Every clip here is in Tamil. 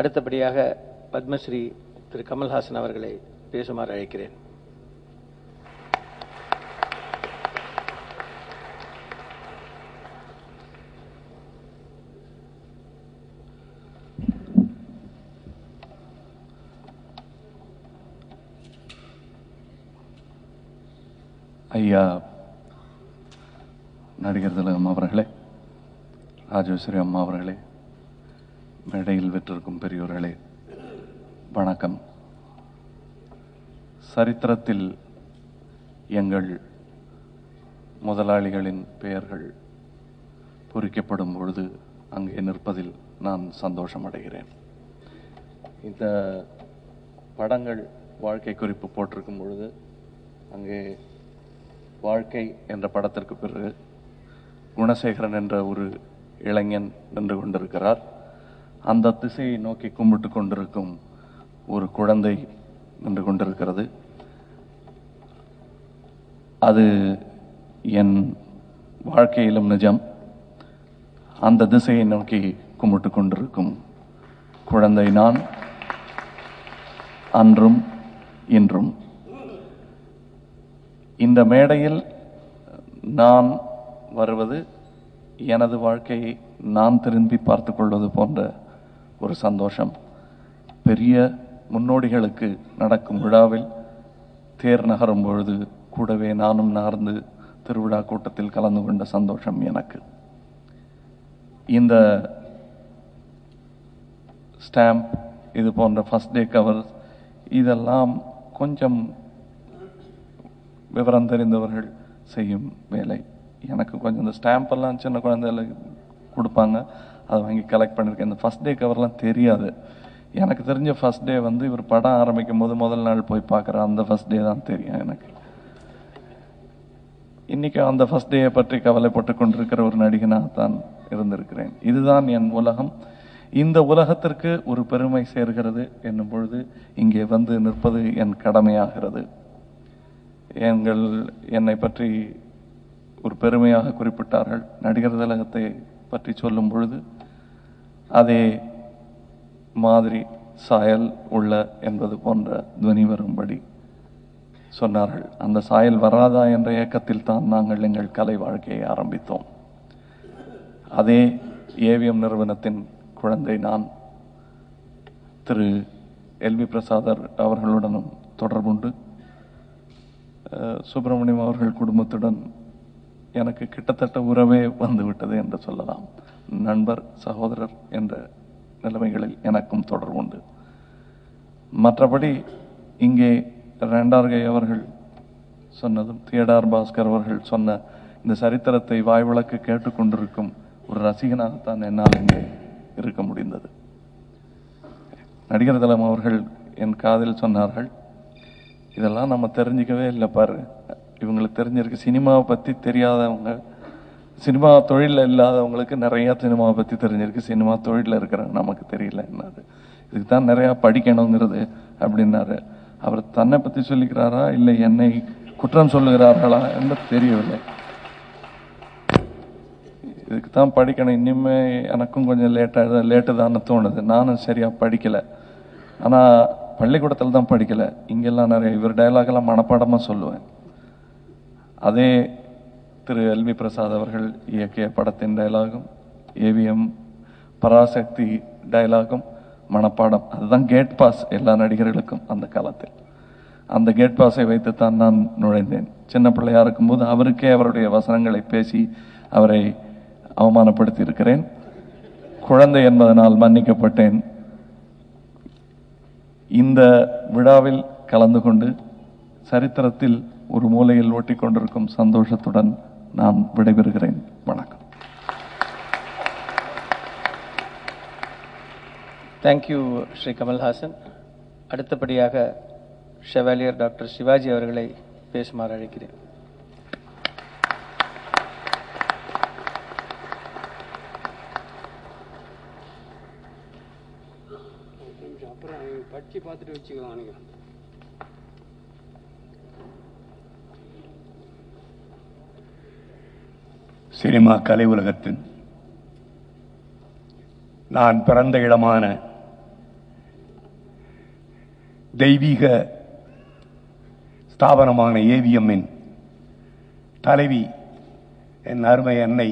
அடுத்தபடியாக பத்மஸ்ரீ திரு கமல்ஹாசன் அவர்களை பேசுமாறு அழைக்கிறேன். ஐயா நடிகர் திலகம் அவர்களே, ராஜேஸ்வரி அம்மா அவர்களே, மேடையில் வெற்றிருக்கும் பெரியோர்களே, வணக்கம். சரித்திரத்தில் எங்கள் முதலாளிகளின் பெயர்கள் பொறிக்கப்படும் பொழுது அங்கே நிற்பதில் நான் சந்தோஷம் அடைகிறேன். இந்த படங்கள் வாழ்க்கை குறிப்பு போட்டிருக்கும் பொழுது அங்கே வாழ்க்கை என்ற படத்திற்கு பிறகு குணசேகரன் என்ற ஒரு இளைஞன் நின்று கொண்டிருக்கிறார். அந்த திசையை நோக்கி கும்பிட்டு கொண்டிருக்கும் ஒரு குழந்தை நின்று கொண்டிருக்கிறது. அது என் வாழ்க்கையிலும் நிஜம். அந்த திசையை நோக்கி கும்பிட்டு கொண்டிருக்கும் குழந்தை நான், அன்றும் இன்றும். இந்த மேடையில் நான் வருவது எனது வாழ்க்கையை நான் திரும்பி பார்த்து கொள்வது போன்ற ஒரு சந்தோஷம். பெரிய முன்னோடிகளுக்கு நடக்கும் விழாவில் தேர் நகரும் பொழுது கூடவே நானும் நகர்ந்து திருவிழா கூட்டத்தில் கலந்து கொண்ட சந்தோஷம் எனக்கு. இந்த ஸ்டாம்ப், இது போன்ற ஃபர்ஸ்ட் டே கவர், இதெல்லாம் கொஞ்சம் விவரம் தெரிந்தவர்கள் செய்யும் வேலை. எனக்கு கொஞ்சம் இந்த ஸ்டாம்ப் எல்லாம் சின்ன குழந்தைல கொடுப்பாங்க, அதை வாங்கி கலெக்ட் பண்ணியிருக்கேன். இந்த ஃபர்ஸ்ட் டே கவர்லாம் தெரியாது. எனக்கு தெரிஞ்ச ஃபர்ஸ்ட் டே இவர் படம் ஆரம்பிக்கும் போது முதல் நாள் போய் பார்க்குற அந்த ஃபர்ஸ்ட் டே தான் தெரியும் எனக்கு. இன்னைக்கு அந்த ஃபர்ஸ்ட் டேயை பற்றி கவலைப்பட்டு கொண்டிருக்கிற ஒரு நடிகனாக தான் இருந்திருக்கிறேன். இதுதான் என் உலகம். இந்த உலகத்திற்கு ஒரு பெருமை சேர்கிறது என்னும் பொழுது இங்கே வந்து நிற்பது என் கடமையாகிறது. என்னை பற்றி ஒரு பெருமையாக குறிப்பிட்டார்கள். நடிகர் திலகத்தை பற்றி சொல்லும் பொழுது அதே மாதிரி சாயல் உள்ள என்பது போன்ற துவனி வரும்படி சொன்னார்கள். அந்த சாயல் வராதா என்ற ஏக்கத்தில் தான் நாங்கள் எங்கள் கலை வாழ்க்கையை ஆரம்பித்தோம். அதே ஏவிஎம் நிறுவனத்தின் குழந்தை நான். திரு எல்வி பிரசாதர் அவர்களுடனும் தொடர்புண்டு. சுப்பிரமணியம் அவர்கள் குடும்பத்துடன் எனக்கு கிட்டத்தட்ட உறவே வந்துவிட்டது என்று சொல்லலாம். நண்பர், சகோதரர் என்ற நிலைமைகளில் எனக்கும் தொடர்புண்டு. மற்றபடி இங்கே ரெண்டார்கை அவர்கள் சொன்னதும், தியேடார் பாஸ்கர் அவர்கள் சொன்ன இந்த சரித்திரத்தை வாய்விளக்கு கேட்டுக்கொண்டிருக்கும் ஒரு ரசிகனாகத்தான் என்னால் இங்கே இருக்க முடிந்தது. நடிகர் திலகம் அவர்கள் என் காதில் சொன்னார்கள், இதெல்லாம் நம்ம தெரிஞ்சிக்கவே இல்லை பாரு, இவங்களுக்கு தெரிஞ்சிருக்கு. சினிமாவை பற்றி தெரியாதவங்க, சினிமா தொழிலில் இல்லாதவங்களுக்கு நிறையா சினிமாவை பற்றி தெரிஞ்சிருக்கு. சினிமா தொழிலில் இருக்கிற நமக்கு தெரியல என்னாரு. இதுக்கு தான் நிறையா படிக்கணுங்கிறது அப்படின்னாரு. அவர் தன்னை பற்றி சொல்லிக்கிறாரா இல்லை என்னை குற்றம் சொல்லுகிறார்களா என்று தெரியவில்லை. இதுக்கு தான் படிக்கணும். இனிமே எனக்கும் கொஞ்சம் லேட்டு தான் தோணுது. நானும் சரியாக படிக்கலை. ஆனால் பள்ளிக்கூடத்தில் தான் படிக்கலை. இங்கெல்லாம் நிறைய இவர் டயலாகெல்லாம் மனப்பாடமாக சொல்லுவேன். அதே திரு எல்வி பிரசாத் அவர்கள் இயக்கிய படத்தின் டயலாகும் ஏவிஎம் பராசக்தி டயலாகும் மனப்பாடம். அதுதான் கேட் பாஸ் எல்லா நடிகர்களுக்கும் அந்த காலத்தில். அந்த கேட் பாஸை வைத்துத்தான் நான் நுழைந்தேன். சின்ன பிள்ளையா இருக்கும்போது அவருக்கே அவருடைய வசனங்களை பேசி அவரை அவமானப்படுத்தி இருக்கிறேன். குழந்தை என்பதனால் மன்னிக்கப்பட்டேன். இந்த விழாவில் கலந்து கொண்டு சரித்திரத்தில் ஒரு மூலையில் ஓட்டிக் கொண்டிருக்கும் சந்தோஷத்துடன் நான் விடைபெறுகிறேன். வணக்கம். தேங்க்யூ ஸ்ரீ கமல்ஹாசன். அடுத்தபடியாக ஷெவாலியர் டாக்டர் சிவாஜி அவர்களை பேசுமாறு அழைக்கிறேன். படிச்சு பார்த்துட்டு வச்சுக்கலாம். சினிமா கலை உலகத்தின் நான் பிறந்த இடமான தெய்வீக ஸ்தாபனமான ஏவிஎம்மின் தலைவி என் அருமை அன்னை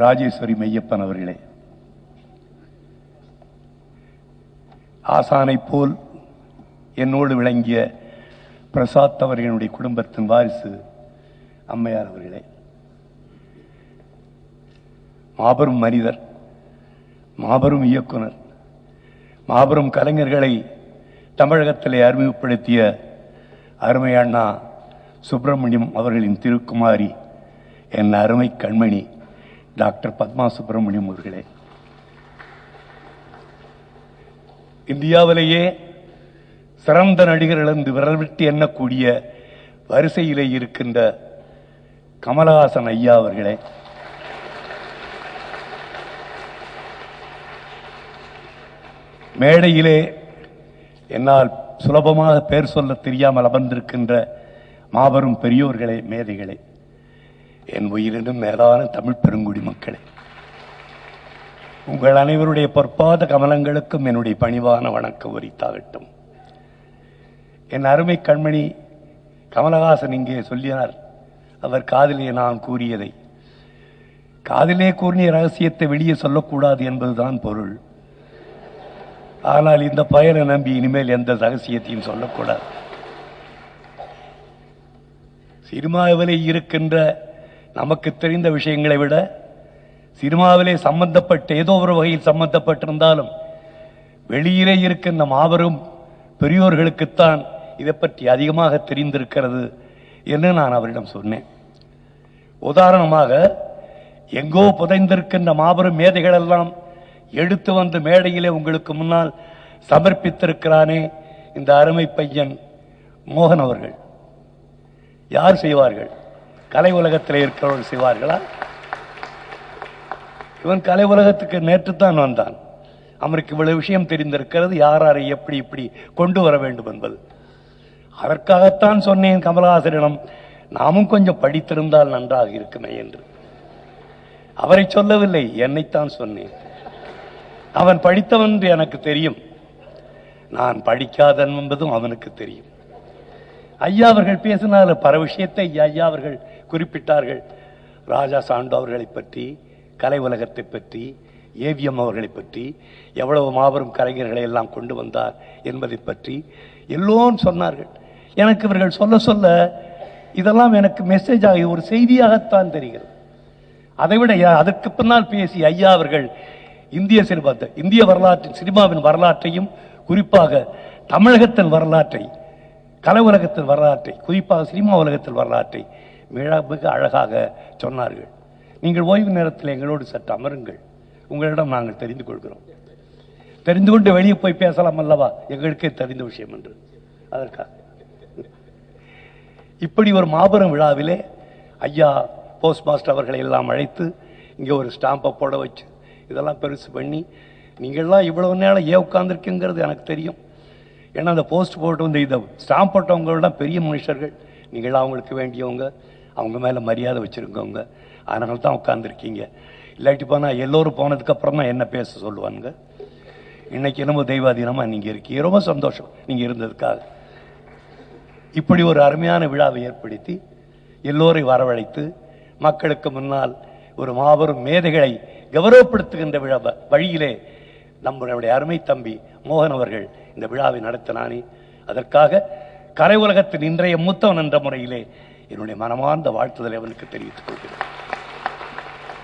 ராஜேஸ்வரி மெய்யப்பன் அவர்களே, ஆசானை போல் என்னோடு விளங்கிய பிரசாத் அவர்களுடைய குடும்பத்தின் வாரிசு அம்மையார் அவர்களே, மாபெரும் மனிதர், மாபெரும் இயக்குனர், மாபெரும் கலைஞர்களை தமிழகத்திலே அறிமுகப்படுத்திய அருமை அண்ணா சுப்பிரமணியம் அவர்களின் திருக்குமாரி என் அருமை கண்மணி டாக்டர் பத்மா சுப்பிரமணியம் அவர்களே, இந்தியாவிலேயே சிறந்த நடிகர்கள் என்று விரல் விட்டு எண்ணக்கூடிய வரிசையிலே இருக்கின்ற கமலஹாசன் ஐயா அவர்களே, மேடையிலே என்னால் சுலபமாக பேர் சொல்ல தெரியாமல் அமர்ந்திருக்கின்ற மாபெரும் பெரியோர்களே, மேதைகளே, என் உயிரினும் மேலான தமிழ் பெருங்குடி மக்களே, உங்கள் அனைவருடைய பொற்பாத கமலங்களுக்கும் என்னுடைய பணிவான வணக்கம் உரித்தாகட்டும். என் அருமை கண்மணி கமலஹாசன் இங்கே சொல்லினார், அவர் காதிலே நான் கூறியதை. காதிலே கூறிய ரகசியத்தை வெளியே சொல்லக்கூடாது என்பதுதான் பொருள். ஆனால் இந்த பயனை நம்பி இனிமேல் எந்த ரகசியத்தையும் சொல்லக்கூடாது. சினிமாவிலே இருக்கின்ற நமக்கு தெரிந்த விஷயங்களை விட சினிமாவிலே சம்பந்தப்பட்ட ஏதோ ஒரு வகையில் சம்பந்தப்பட்டிருந்தாலும் வெளியிலே இருக்கின்ற மாபெரும் பெரியோர்களுக்குத்தான் இதை பற்றி அதிகமாக தெரிந்திருக்கிறது என்று நான் அவரிடம் சொன்னேன். உதாரணமாக, எங்கோ புதைந்திருக்கின்ற மாபெரும் மேதைகள் எல்லாம் எடுத்து வந்து மேடையிலே உங்களுக்கு முன்னால் சமர்ப்பித்திருக்கிறானே இந்த அருமை பையன் மோகன் அவர்கள். யார் செய்வார்கள்? கலை உலகத்தில் இருக்கிறவர்கள் செய்வார்களா? இவன் கலை உலகத்துக்கு நேற்றுத்தான் வந்தான். அவருக்கு இவ்வளவு விஷயம் தெரிந்திருக்கிறது, யாரை எப்படி இப்படி கொண்டு வர வேண்டும் என்பது. அதற்காகத்தான் சொன்னேன் கமலஹாசனிடம், நாமும் கொஞ்சம் படித்திருந்தால் நன்றாக இருக்குமே என்று. அவரை சொல்லவில்லை, என்னைத்தான் சொன்னேன். அவன் படித்தவன் என்று எனக்கு தெரியும், நான் படிக்காதன் என்பதும் அவனுக்கு தெரியும். ஐயா அவர்கள் பேசினார், பல விஷயத்தை ஐயா அவர்கள் குறிப்பிட்டார்கள். ராஜா சாண்டு அவர்களை பற்றி, கலை உலகத்தை பற்றி, ஏவிஎம் அவர்களை பற்றி, எவ்வளவு மாபெரும் கலைஞர்களை எல்லாம் கொண்டு வந்தார் என்பதை பற்றி எல்லோரும் சொன்னார்கள். எனக்கு இவர்கள் சொல்ல சொல்ல இதெல்லாம் எனக்கு மெசேஜ் ஆகி ஒரு செய்தியாகத்தான் தெரிகிறது. அதைவிட அதற்கு பின்னால் பேசி ஐயா அவர்கள் இந்திய வரலாற்றின், சினிமாவின் வரலாற்றையும், குறிப்பாக தமிழகத்தின் வரலாற்றை, கலை உலகத்தின் வரலாற்றை, குறிப்பாக சினிமா உலகத்தின் வரலாற்றை மிக அழகாக சொன்னார்கள். நீங்கள் ஓய்வு நேரத்தில் எங்களோடு சற்று அமருங்கள், உங்களிடம் நாங்கள் தெரிந்து கொள்கிறோம். தெரிந்து கொண்டு வெளியே போய் பேசலாம் அல்லவா, எங்களுக்கே தெரிந்த விஷயம் என்று. அதற்காக இப்படி ஒரு மாபெரும் விழாவிலே ஐயா போஸ்ட் மாஸ்டர் அவர்களை எல்லாம் அழைத்து இங்கே ஒரு ஸ்டாம்பை போட வச்சு இதெல்லாம் பெருசு பண்ணி, நீங்கள்லாம் இவ்வளவு நேரம் உட்கார்ந்துருக்குங்கிறது எனக்கு தெரியும். ஏன்னா அந்த போஸ்ட் போட்டு வந்து இதை ஸ்டாம்ப் போட்டவங்களோட பெரிய மனுஷர்கள், நீங்களாம் அவங்களுக்கு வேண்டியவங்க, அவங்க மேலே மரியாதை வச்சுருக்கவங்க, அதனால தான் உட்காந்துருக்கீங்க. இல்லாட்டி போனால் எல்லோரும் போனதுக்கப்புறம் தான் என்ன பேச சொல்லுவாங்க. இன்னைக்கு என்னமோ தெய்வாதீனமாக நீங்கள் இருக்கீங்க, ரொம்ப சந்தோஷம் நீங்கள் இருந்ததுக்காக. இப்படி ஒரு அருமையான விழாவை ஏற்படுத்தி எல்லோரையும் வரவழைத்து மக்களுக்கு முன்னால் ஒரு மாபெரும் மேதைகளை கௌரவப்படுத்துகின்ற விழா வழியிலே நம்முடைய அருமை தம்பி மோகன் அவர்கள் இந்த விழாவை நடத்தினானே, அதற்காக கலை உலகத்தின் இன்றைய மூத்தவன் என்ற முறையிலே என்னுடைய மனமார்ந்த வாழ்த்துதலை அவனுக்கு தெரிவித்துக் கொள்கிறேன்.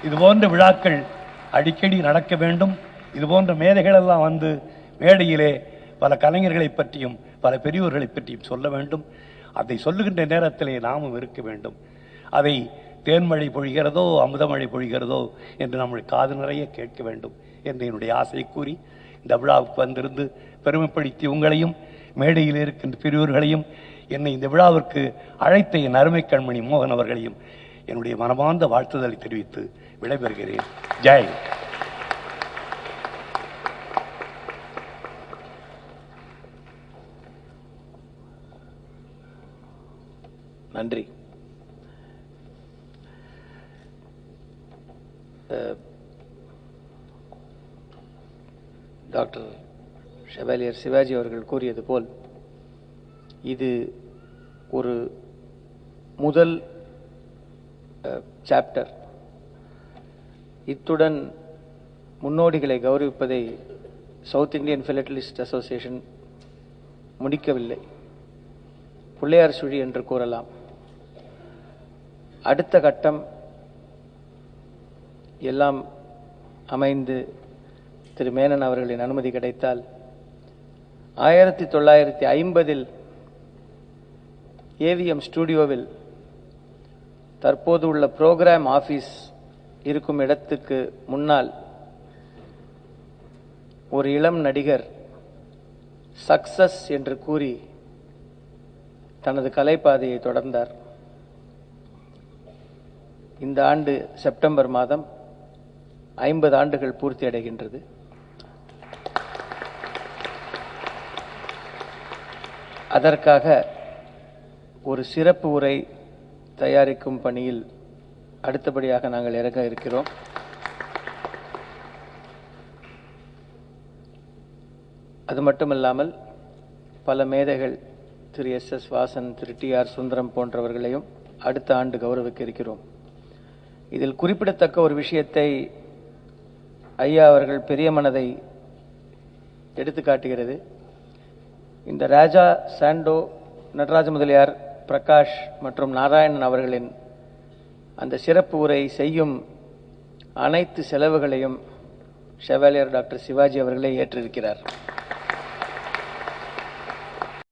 இதுபோன்ற விழாக்கள் அடிக்கடி நடக்க வேண்டும். இதுபோன்ற மேதைகள் எல்லாம் வந்து மேடையிலே பல கலைஞர்களை பற்றியும் பல பெரியோர்களை பற்றியும் சொல்ல வேண்டும். அதை சொல்லுகின்ற நேரத்திலே நாமும் இருக்க வேண்டும். அதை தேன்மழை பொழிகிறதோ அமுதமழை பொழிகிறதோ என்று நம்முடைய காது நிறைய கேட்க வேண்டும் என்று என்னுடைய ஆசையை கூறி இந்த விழாவுக்கு வந்திருந்து பெருமைப்படுத்தி உங்களையும் மேடையில் இருக்கின்ற பெரியோர்களையும் என்னை இந்த விழாவிற்கு அழைத்த என் அருமை கண்மணி மோகன் அவர்களையும் என்னுடைய மனமார்ந்த வாழ்த்துதலை தெரிவித்து விடைபெறுகிறேன். ஜெய். நன்றி. டாக்டர் ஷெவாலியர் சிவாஜி அவர்கள் கூறியது போல் இது ஒரு முதல் சாப்டர். இத்துடன் முன்னோடிகளை கௌரவிப்பதை சவுத் இந்தியன் ஃபிலட்டலிஸ்ட் அசோசியேஷன் முடிக்கவில்லை. பிள்ளையார் சுழி என்று கூறலாம். அடுத்த கட்டம் எல்லாம் அமைந்து திரு மேனன் அவர்களின் அனுமதி கிடைத்தால் 1950 ஏவிஎம் ஸ்டுடியோவில் தற்போது உள்ள புரோகிராம் ஆபீஸ் இருக்கும் இடத்துக்கு முன்னால் ஒரு இளம் நடிகர் சக்சஸ் என்று கூறி தனது கலைப்பாதையை தொடர்ந்தார். இந்த ஆண்டு செப்டம்பர் மாதம் 50 ஆண்டுகள் பூர்த்தி அடைகின்றது. அதற்காக ஒரு சிறப்பு உரை தயாரிக்கும் பணியில் அடுத்தபடியாக நாங்கள் இறங்க இருக்கிறோம். அது மட்டுமல்லாமல் பல மேதைகள் திரு எஸ்.எஸ். வாசன், திரு டி.ஆர். சுந்தரம் போன்றவர்களையும் அடுத்த ஆண்டு கௌரவிக்க இருக்கிறோம். இதில் குறிப்பிடத்தக்க ஒரு விஷயத்தை ஐயா அவர்கள் பெரிய மனதை எடுத்து காட்டுகிறது. இந்த ராஜா, சாண்டோ, நடராஜ முதலியார், பிரகாஷ் மற்றும் நாராயணன் அவர்களின் அந்த சிறப்பு உரை செய்யும் அனைத்து செலவுகளையும் ஷெவாலியர் டாக்டர் சிவாஜி அவர்களே ஏற்றிருக்கிறார்.